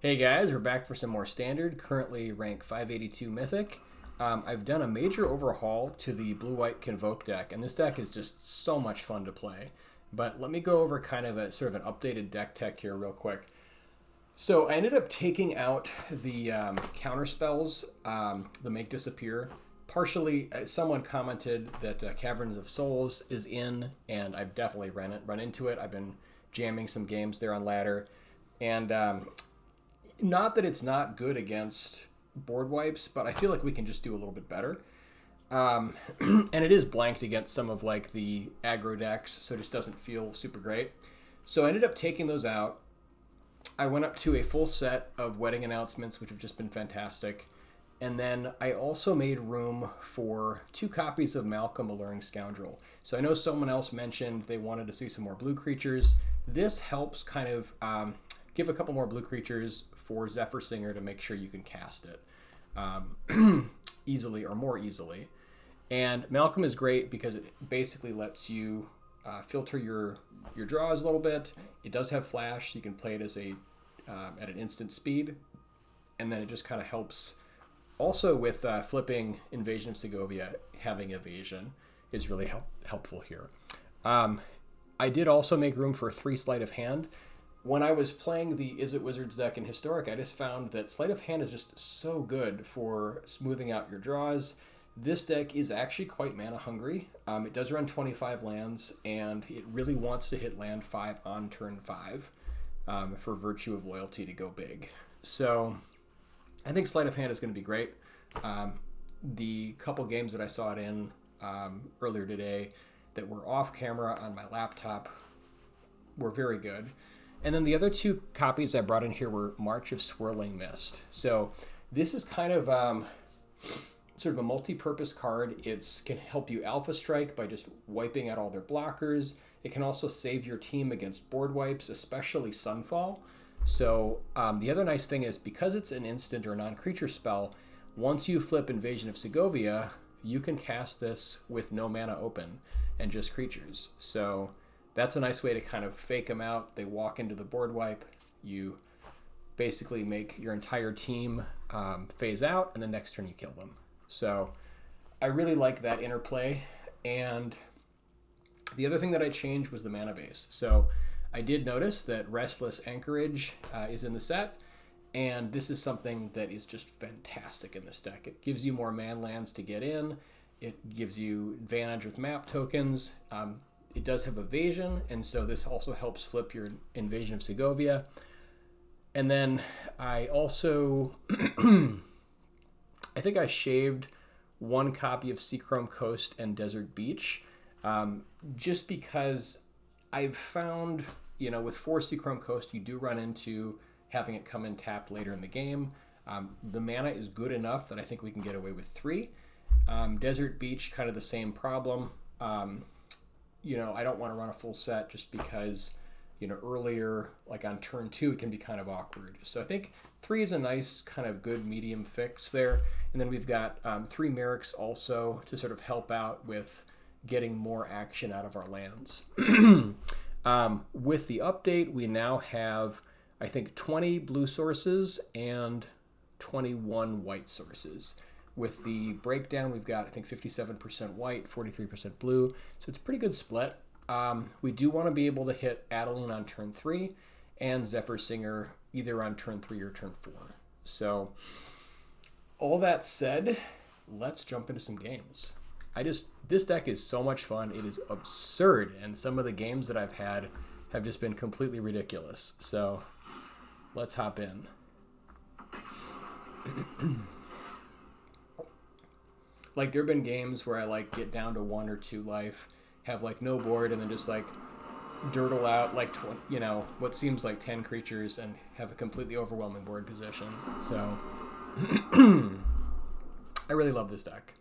Hey guys, we're back for some more standard, currently rank 582 Mythic. I've done a major overhaul to the blue-white Convoke deck, and this deck is just so much fun to play. But let me go over kind of a sort of an updated deck tech here real quick. So I ended up taking out the counter spells, the make disappear. Partially, someone commented that Caverns of Souls is in, and I've definitely run into it. I've been jamming some games there on ladder, and not that it's not good against board wipes, but I feel like we can just do a little bit better. And it is blanked against some of like the aggro decks, so it just doesn't feel super great. So I ended up taking those out. I went up to a full set of wedding announcements, which have just been fantastic. And then I also made room for 2 copies of Malcolm Alluring Scoundrel. So I know someone else mentioned they wanted to see some more blue creatures. This helps kind of give a couple more blue creatures for Zephyr Singer to make sure you can cast it easily or more easily. And Malcolm is great because it basically lets you filter your draws a little bit. It does have flash, so you can play it as at an instant speed. And then it just kind of helps. Also with flipping Invasion of Segovia, having evasion is really helpful here. I did also make room for 3 Sleight of Hand. When I was playing the Is It Wizards deck in Historic, I just found that Sleight of Hand is just so good for smoothing out your draws. This deck is actually quite mana hungry. It does run 25 lands, and it really wants to hit land 5 on turn 5 for Virtue of Loyalty to go big. So I think Sleight of Hand is going to be great. The couple games that I saw it in earlier today that were off camera on my laptop were very good. And then the other 2 copies I brought in here were March of Swirling Mist. So this is kind of sort of a multi-purpose card. It can help you alpha strike by just wiping out all their blockers. It can also save your team against board wipes, especially Sunfall. So the other nice thing is because it's an instant or non-creature spell, once you flip Invasion of Segovia, you can cast this with no mana open and just creatures. So that's a nice way to kind of fake them out. They walk into the board wipe. You basically make your entire team phase out, and the next turn you kill them. So I really like that interplay. And the other thing that I changed was the mana base. So I did notice that Restless Anchorage is in the set, and this is something that is just fantastic in this deck. It gives you more man lands to get in. It gives you advantage with map tokens. It does have evasion, and so this also helps flip your Invasion of Segovia. And then I also, I think I shaved 1 copy of Seachrome Coast and Desert Beach, just because I've found, with 4 Seachrome Coast, you do run into having it come in tapped later in the game. The mana is good enough that I think we can get away with 3. Desert Beach, kind of the same problem. I don't want to run a full set just because, earlier, like on turn 2, it can be kind of awkward. So I think 3 is a nice kind of good medium fix there. And then we've got 3 Merrics also to sort of help out with getting more action out of our lands. With the update, we now have, I think, 20 blue sources and 21 white sources. With the breakdown, we've got, I think, 57% white, 43% blue. So it's a pretty good split. We do want to be able to hit Adeline on turn 3 and Zephyr Singer either on turn 3 or turn 4. So all that said, let's jump into some games. This deck is so much fun. It is absurd. And some of the games that I've had have just been completely ridiculous. So let's hop in. Like, there have been games where I, get down to 1 or 2 life, have, no board, and then just, dirtle out, what seems like 10 creatures and have a completely overwhelming board position. So, I really love this deck.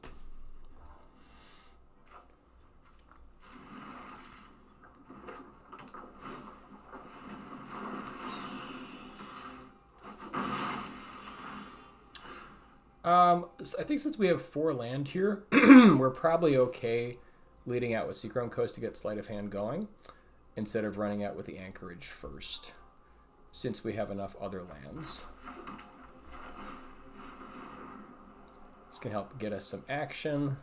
I think since we have 4 land here, we're probably okay leading out with Seachrome Coast to get Sleight of Hand going instead of running out with the Anchorage first. since we have enough other lands. This can help get us some action.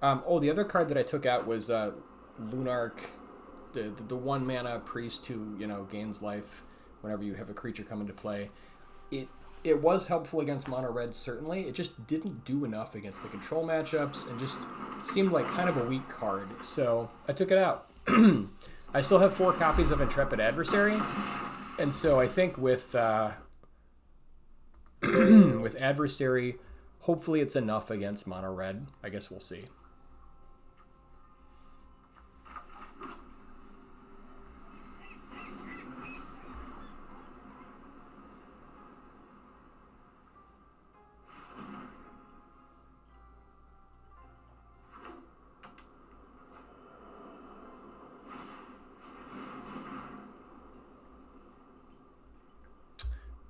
Oh, the other card that I took out was Lunark, the 1 mana priest who, you know, gains life whenever you have a creature come into play. It was helpful against mono red, certainly. It just didn't do enough against the control matchups and just seemed like kind of a weak card. So I took it out. I still have 4 copies of Intrepid Adversary, and so I think with with Adversary, hopefully it's enough against mono red. I guess we'll see.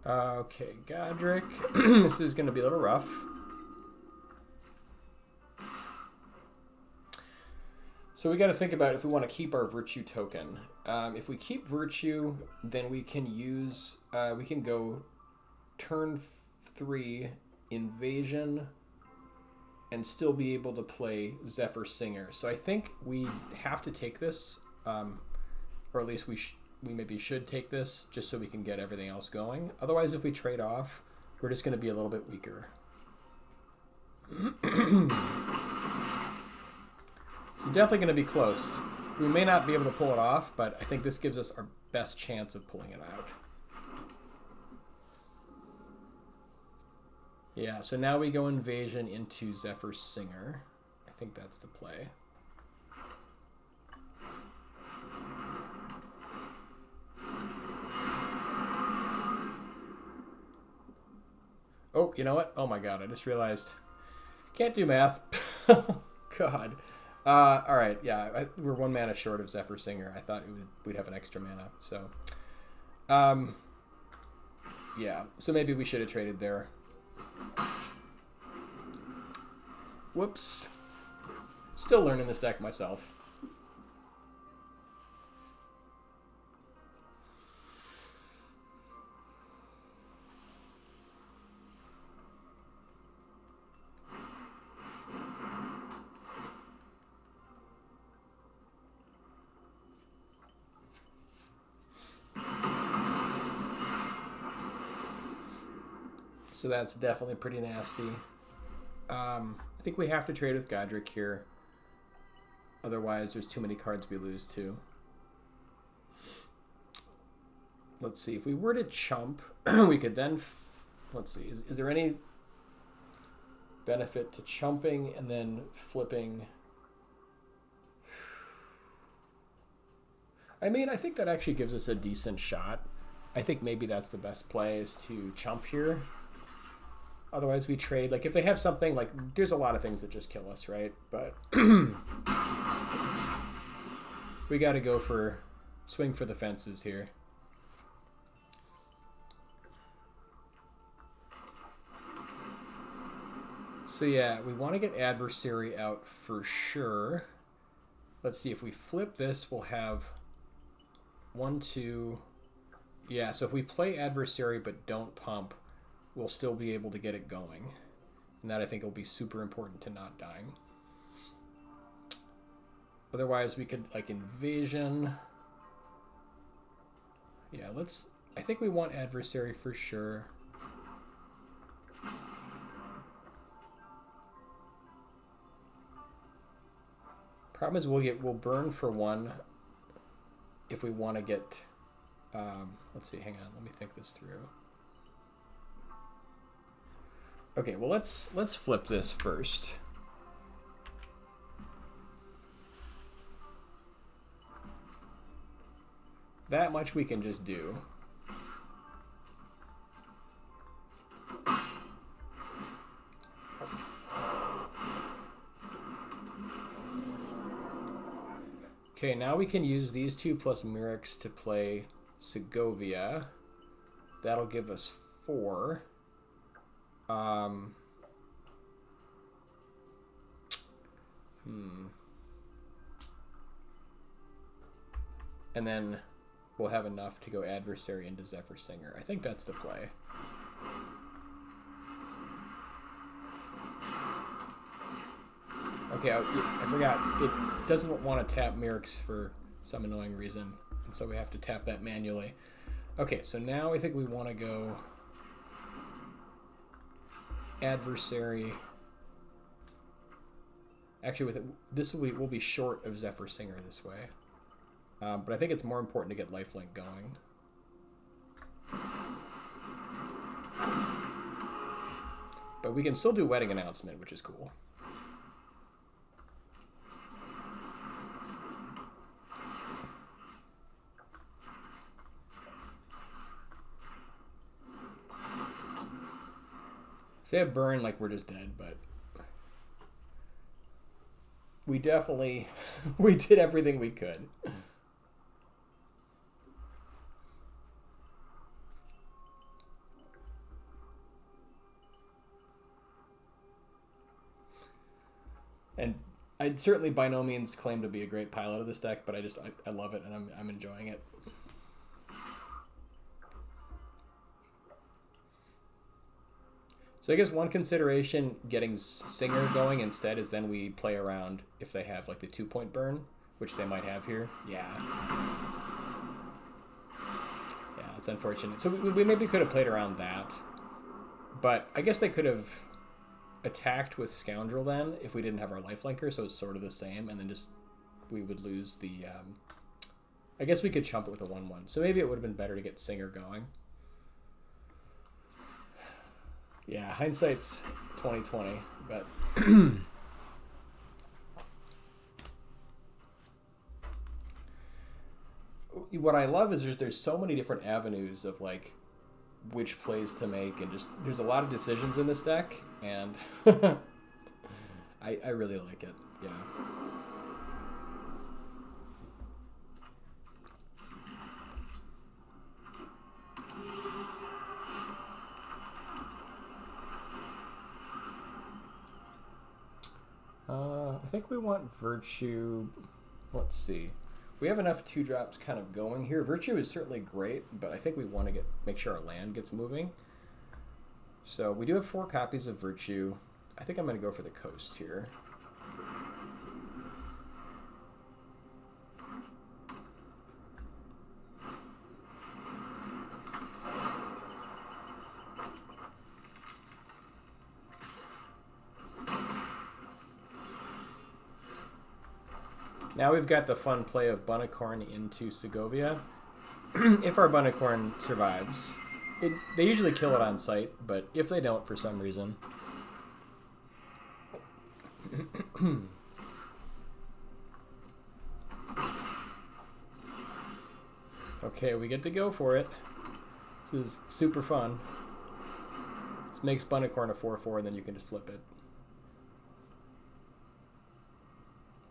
Okay, Godric. This is going to be a little rough. So we got to think about if we want to keep our Virtue token. If we keep Virtue, then we can use, we can go turn 3 Invasion and still be able to play Zephyr Singer. So I think we have to take this, or at least we maybe should take this just so we can get everything else going. Otherwise, if we trade off, we're just going to be a little bit weaker. It's definitely going to be close. We may not be able to pull it off, but I think this gives us our best chance of pulling it out. Yeah, so now we go Invasion into Zephyr Singer. I think that's the play. Oh, you know what? Oh my god, I just realized. Can't do math. God. All right, yeah, we're 1 mana short of Zephyr Singer. I thought we'd have an extra mana, so. Yeah, so maybe we should have traded there. Whoops. Still learning this deck myself. So that's definitely pretty nasty. I think we have to trade with Godric here. Otherwise, there's too many cards we lose to. Let's see. If we were to chump, we could then... Let's see. Is there any benefit to chumping and then flipping? I mean, I think that actually gives us a decent shot. I think maybe that's the best play, is to chump here. Otherwise, we trade. Like, if they have something, like, there's a lot of things that just kill us, right? But we got to go for, swing for the fences here. So, yeah, we want to get Adversary out for sure. Let's see, if we flip this, we'll have 1, 2. Yeah, so if we play Adversary but don't pump, we'll still be able to get it going. And that, I think, will be super important to not dying. Otherwise, we could, like, Invasion. Yeah, let's... I think we want Adversary for sure. Problem is we'll burn for 1 if we want to get... let's see, hang on. Let me think this through. Okay, well, let's flip this first. That much we can just do. Okay, now we can use these 2 plus Mirrex to play Segovia. That'll give us 4. and then we'll have enough to go adversary into Zephyr Singer. I think that's the play. Okay, I forgot. It doesn't want to tap Mirrix for some annoying reason, and so we have to tap that manually. Okay, so now I think we want to go adversary. Actually, this we'll be short of Zephyr Singer this way, but I think it's more important to get Lifelink going. But we can still do Wedding Announcement, which is cool. If they have burn, like, we're just dead, but we definitely we did everything we could. And I'd certainly by no means claim to be a great pilot of this deck, but I love it, and I'm enjoying it. So I guess one consideration getting Singer going instead is then we play around if they have like the 2-point burn, which they might have here. Yeah. Yeah, it's unfortunate. So we maybe could have played around that, but I guess they could have attacked with Scoundrel then if we didn't have our lifelinker, so it's sort of the same, and then just we would lose the I guess we could chump it with a 1/1, so maybe it would have been better to get Singer going. Yeah, hindsight's 20/20, but what I love is there's so many different avenues of like which plays to make, and just there's a lot of decisions in this deck, and I really like it. Yeah. I think we want Virtue. Let's see. We have enough 2-drops kind of going here. Virtue is certainly great, but I think we want to make sure our land gets moving. So we do have 4 copies of Virtue. I think I'm going to go for the Coast here. Now we've got the fun play of Bunnicorn into Segovia. If our Bunnicorn survives, they usually kill it on sight, but if they don't for some reason... Okay, we get to go for it. This is super fun. This makes Bunnicorn a 4/4, and then you can just flip it.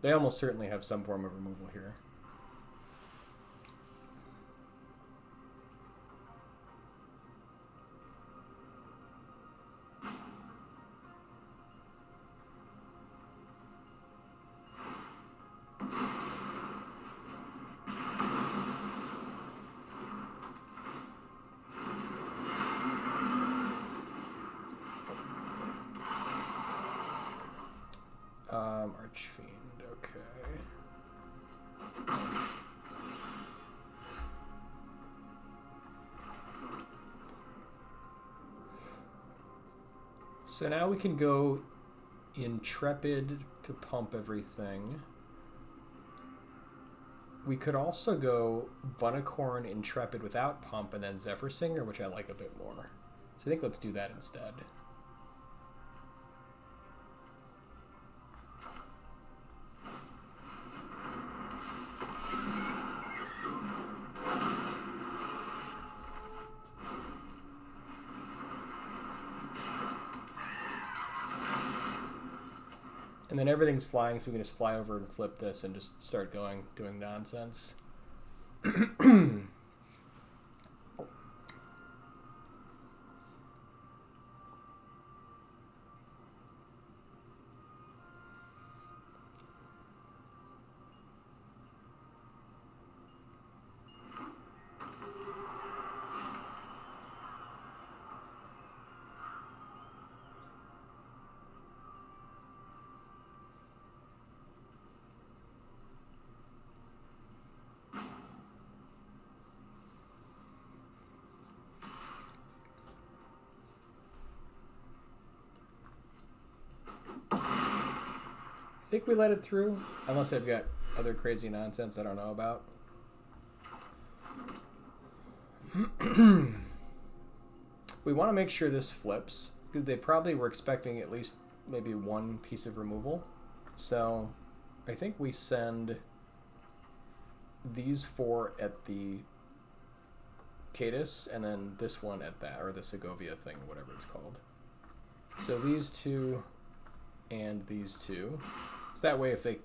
They almost certainly have some form of removal here. Archfiend, okay. So now we can go Intrepid to pump everything. We could also go Bunnicorn, Intrepid without pump, and then Zephyr Singer, which I like a bit more. So I think let's do that instead. And then everything's flying, so we can just fly over and flip this and just start doing nonsense. think we let it through, unless I've got other crazy nonsense I don't know about. We want to make sure this flips, because they probably were expecting at least maybe one piece of removal. So I think we send these 4 at the Cadus, and then this one at that, or the Segovia thing, whatever it's called. So these 2 and these 2. So that way, if they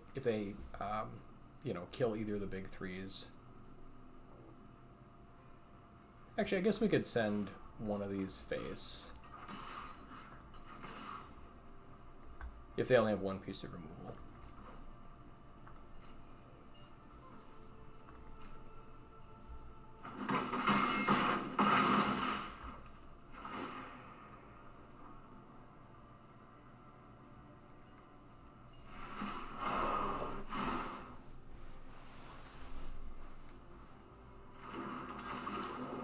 you know, kill either of the big 3s. Actually, I guess we could send one of these face if they only have one piece of removal.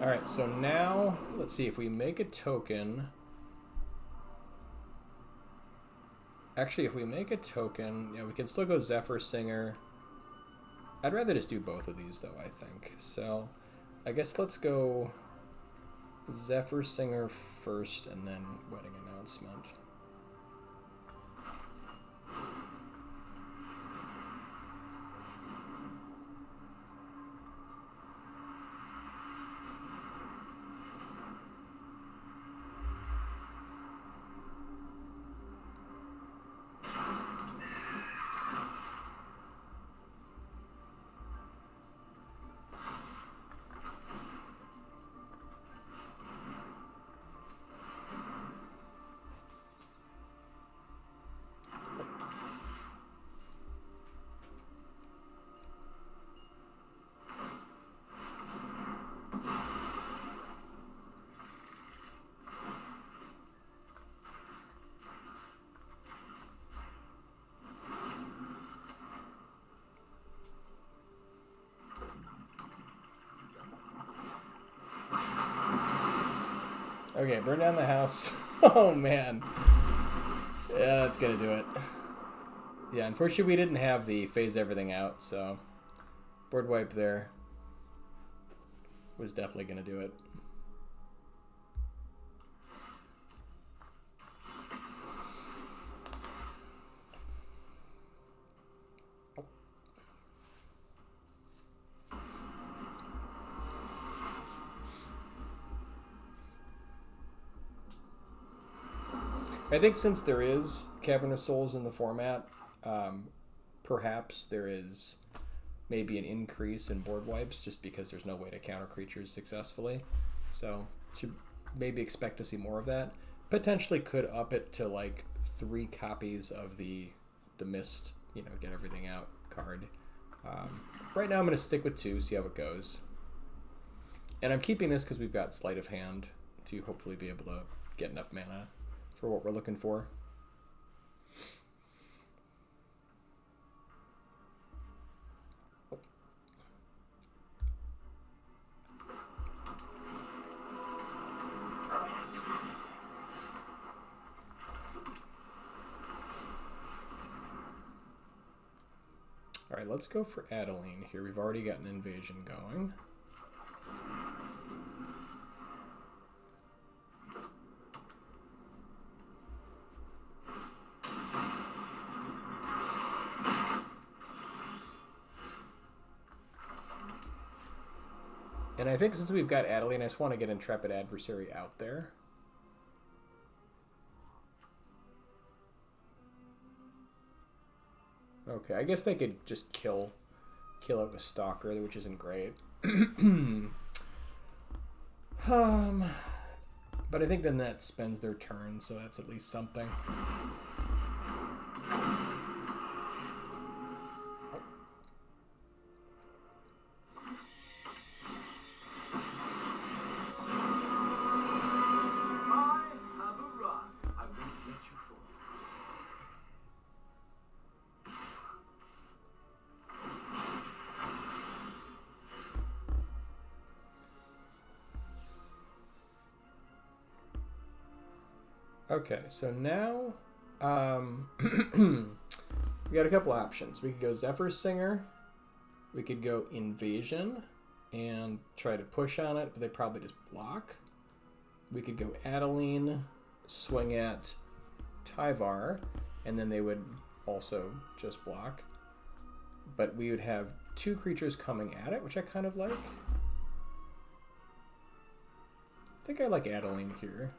All right, so now let's see if we make a token. Actually, if we make a token, yeah, we can still go Zephyr Singer. I'd rather just do both of these though, I think. So I guess let's go Zephyr Singer first and then Wedding Announcement. Okay, burn down the house. Oh, man. Yeah, that's going to do it. Yeah, unfortunately, we didn't have the phase everything out, so board wipe there was definitely going to do it. I think since there is Cavern of Souls in the format, perhaps there is maybe an increase in board wipes just because there's no way to counter creatures successfully. So should maybe expect to see more of that. Potentially could up it to like 3 copies of the Mist, you know, get everything out card. Right now I'm going to stick with 2, see how it goes. And I'm keeping this because we've got Sleight of Hand to hopefully be able to get enough mana for what we're looking for. All right, let's go for Adeline here. We've already got an invasion going. And I think since we've got Adeline, I just want to get Intrepid Adversary out there. Okay, I guess they could just kill out the Stalker, which isn't great. But I think then that spends their turn, so that's at least something. Okay, so now we're We got a couple options. We could go Zephyr Singer. We could go Invasion and try to push on it, but they probably just block. We could go Adeline, swing at Tyvar, and then they would also just block. But we would have 2 creatures coming at it, which I kind of like. I think I like Adeline here.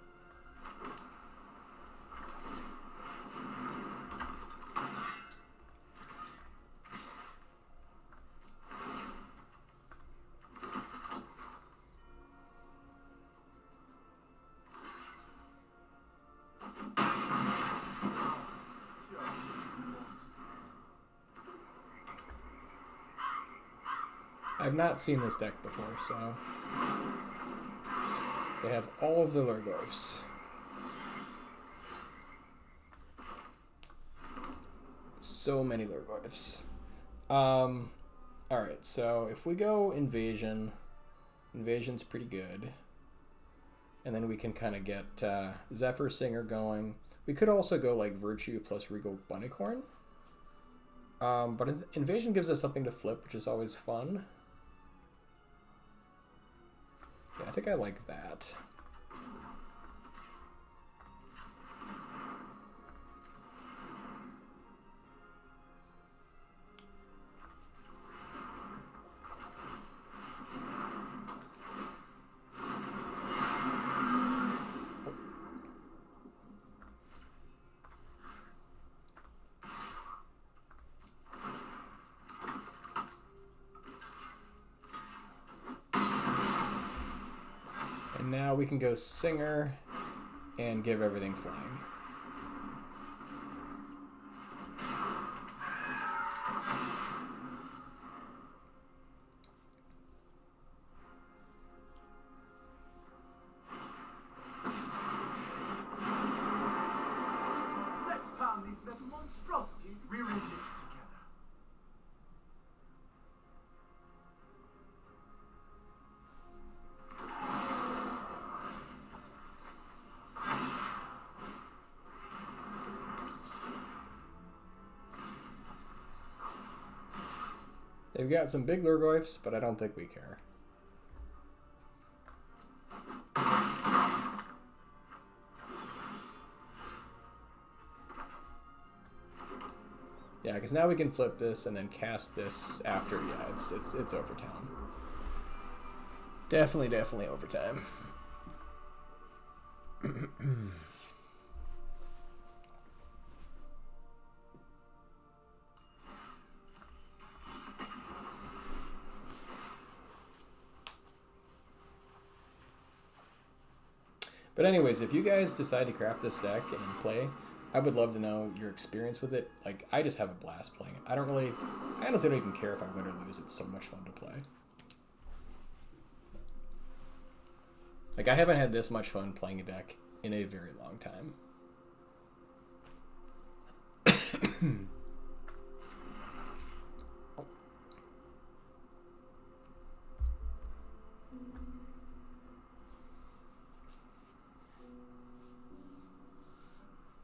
I've not seen this deck before, so they have all of the Lurgoyfs. So many Lurgoyfs. Alright, so if we go Invasion, Invasion's pretty good. And then we can kind of get Zephyr Singer going. We could also go like Virtue plus Regal Bunnicorn. But Invasion gives us something to flip, which is always fun. Yeah, I think I like that. Now we can go Singer and give everything flying. Let's pound these metal monstrosities. We're in this together. They've got some big Lurgoyfs, but I don't think we care. Yeah, because now we can flip this and then cast this after. Yeah, it's overtime. Definitely overtime. But anyways, if you guys decide to craft this deck and play, I would love to know your experience with it. Like, I just have a blast playing it. I honestly don't even care if I win or lose. It's so much fun to play. Like, I haven't had this much fun playing a deck in a very long time.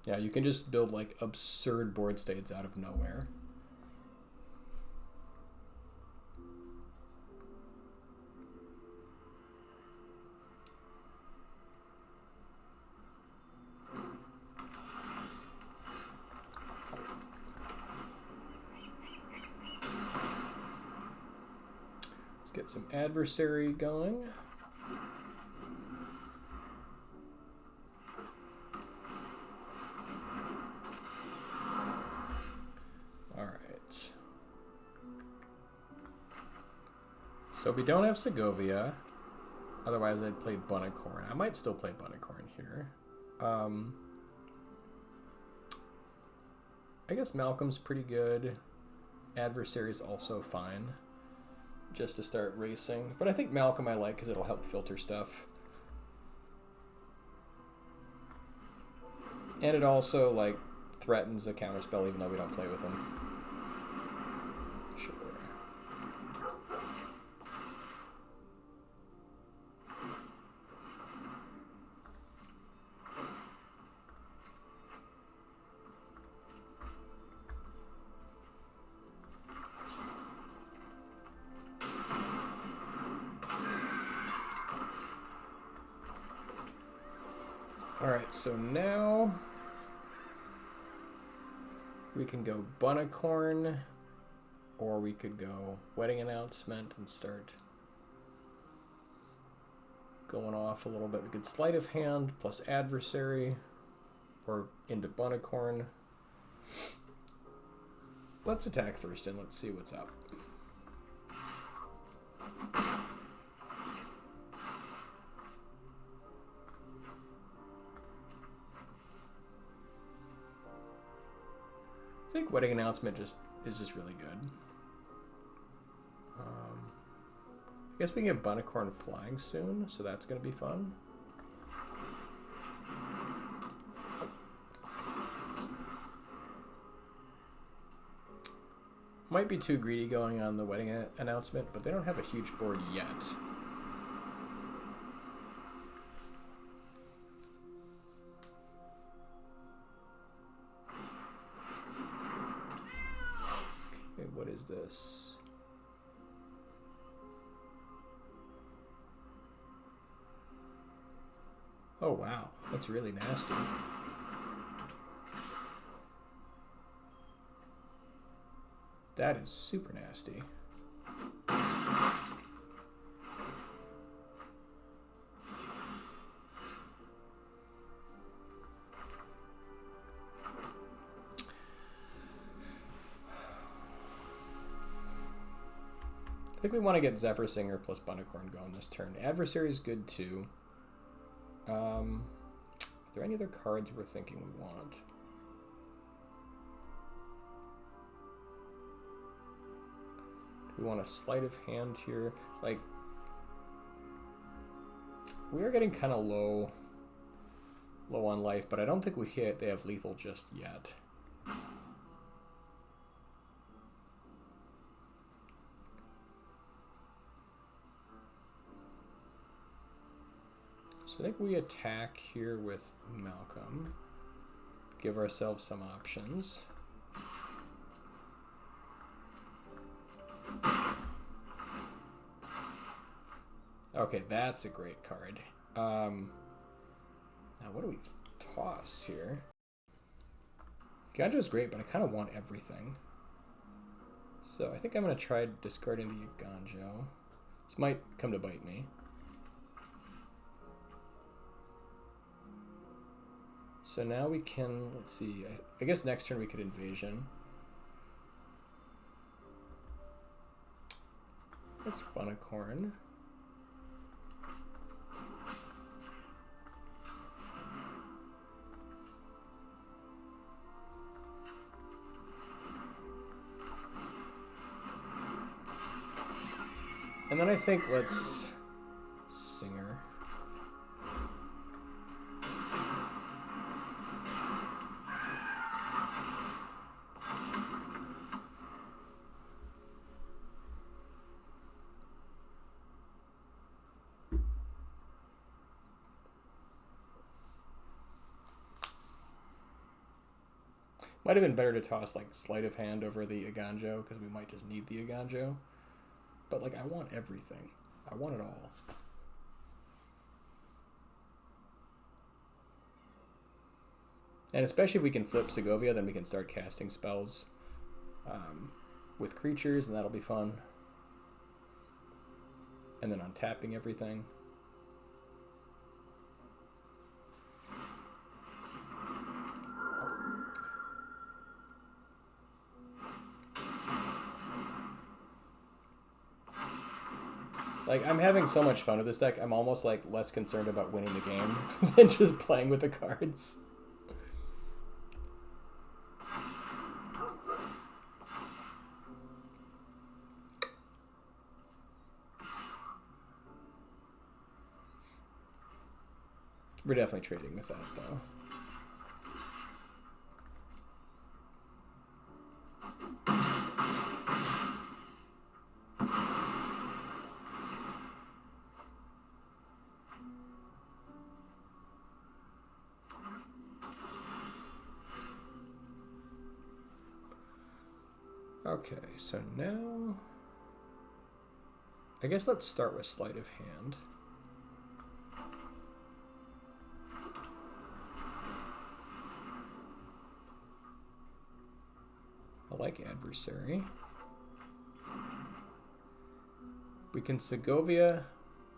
Yeah, you can just build like absurd board states out of nowhere. Let's get some adversary going. So we don't have Segovia. Otherwise, I'd play Bunnicorn. I might still play Bunnicorn here. I guess Malcolm's pretty good. Adversary's also fine. Just to start racing. But I think Malcolm I like because it'll help filter stuff. And it also, like, threatens a counterspell even though we don't play with him. Sure. Alright, so now we can go Bunnicorn, or we could go Wedding Announcement and start going off a little bit. We could Sleight of Hand plus Adversary, or into Bunnicorn. Let's attack first and let's see what's up. I think Wedding Announcement is just really good. I guess we can get Bunnicorn flying soon, so that's going to be fun. Might be too greedy going on the Wedding Announcement, but they don't have a huge board yet. Okay, what is this? Oh wow, that's really nasty. That is super nasty. I think we want to get Zephyr Singer plus Bunnicorn going this turn. Adversary is good too. Are there any other cards we're thinking we want? We want a Sleight of Hand here. Like, we are getting kind of low on life, but I don't think they have lethal just yet. So I think we attack here with Malcolm. Give ourselves some options. Okay, that's a great card. Now what do we toss here? Ganjo's great, but I kind of want everything. So I think I'm going to try discarding the Ganjo. This might come to bite me. So now we can, let's see, I guess next turn we could Invasion. Let's Bunnicorn. And then I think let's Singer. Might have been better to toss like Sleight of Hand over the Aganjo because we might just need the Aganjo. But like, I want everything. I want it all. And especially if we can flip Segovia, then we can start casting spells with creatures, and that'll be fun. And then untapping everything. Like, I'm having so much fun with this deck, I'm almost like less concerned about winning the game than just playing with the cards. We're definitely trading with that, though. Okay, so now I guess let's start with Sleight of Hand. like adversary. We can Segovia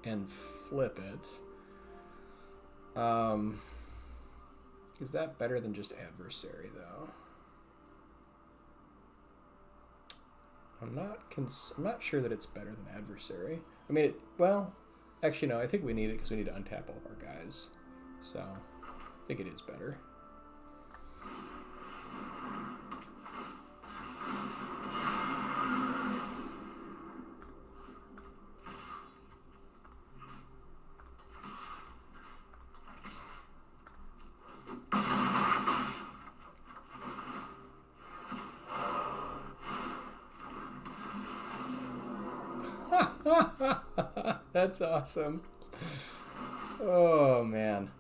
and flip it. Is that better than just adversary, though? I'm not sure that it's better than adversary. I mean, well, actually no. I think we need it because we need to untap all of our guys. So I think it is better. That's awesome. Oh, man.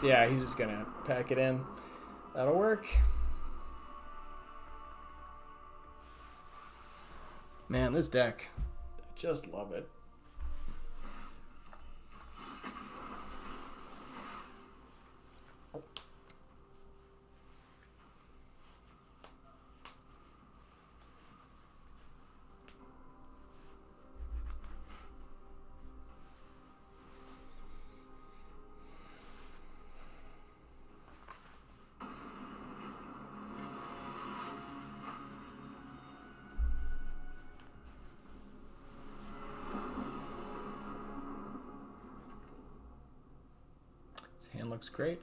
Yeah, he's just gonna pack it in. That'll work. Man, this deck, I just love it. Hand looks great.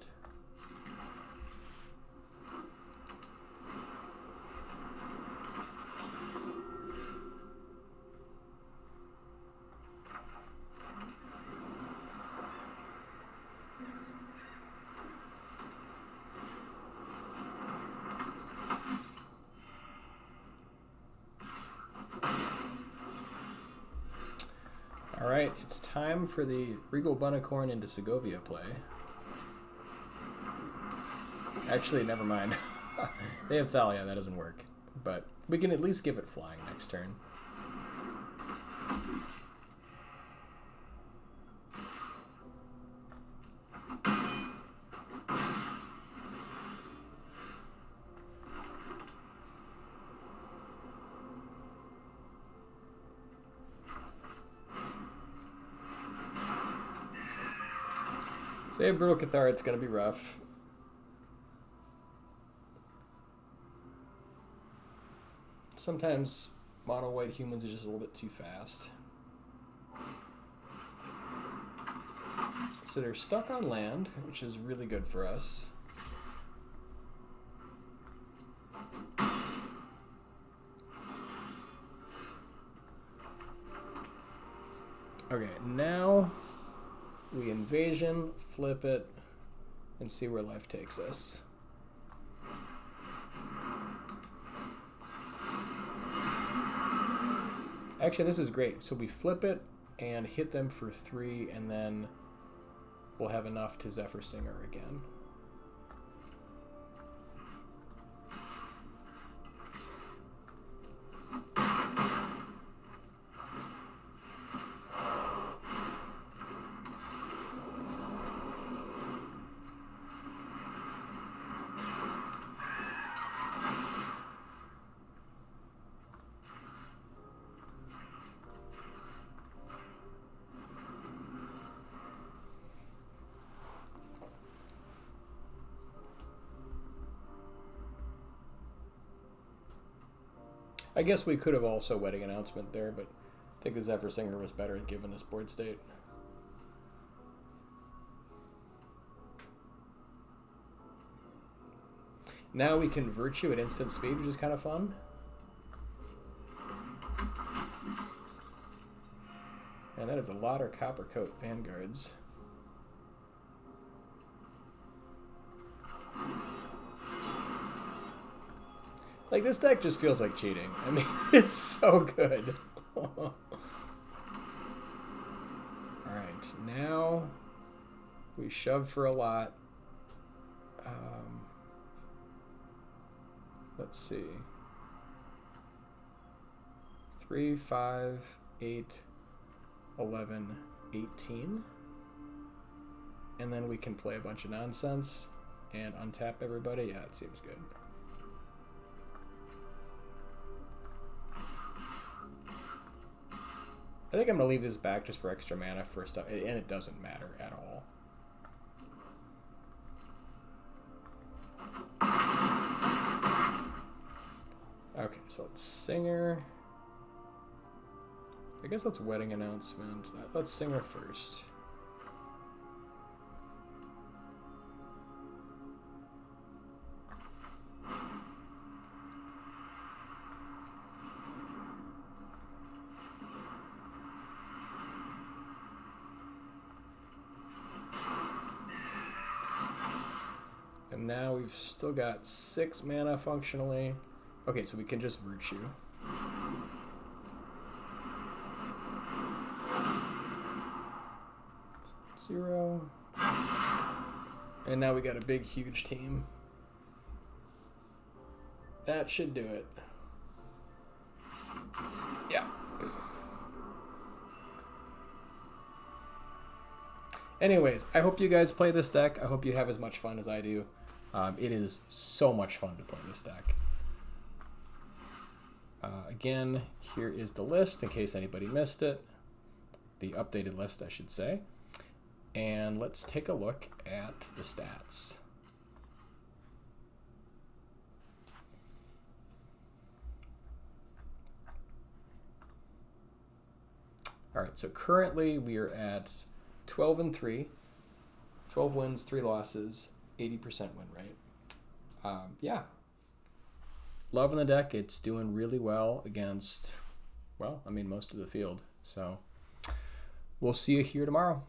All right, it's time for the Regal Bunnicorn into Segovia play. Actually, never mind. They have Thalia, that doesn't work. But we can at least give it flying next turn. If they have Brutal Cathar, it's going to be rough. Sometimes mono white humans is just a little bit too fast. So they're stuck on land, which is really good for us. Okay, now we invasion, flip it, and see where life takes us. Actually, this is great. So we flip it and hit them for 3, and then we'll have enough to Zephyr Singer again. I guess we could have also Wedding Announcement there, but I think the Zephyr Singer was better given this board state. Now we can Virtue at instant speed, which is kind of fun. And that is a lot of Copper Coat Vanguards. Like, this deck just feels like cheating. I mean, it's so good. Alright, now we shove for a lot. Let's see. 3, 5, 8, 11, 18. And then we can play a bunch of nonsense and untap everybody. Yeah, it seems good. I think I'm going to leave this back just for extra mana for stuff, and it doesn't matter at all. Okay, so let's Singer. I guess let's Wedding Announcement. Let's Singer first. And now we've still got 6 mana functionally. Okay, so we can just Virtue. Zero. And now we got a big, huge team. That should do it. Yeah. Anyways, I hope you guys play this deck. I hope you have as much fun as I do. It is so much fun to play this deck. Again, here is the list in case anybody missed it. The updated list, I should say. And let's take a look at the stats. All right, so currently we are at 12-3, 12 wins, 3 losses, 80% win rate. Yeah. Loving the deck. It's doing really well against, well, I mean, most of the field. So we'll see you here tomorrow.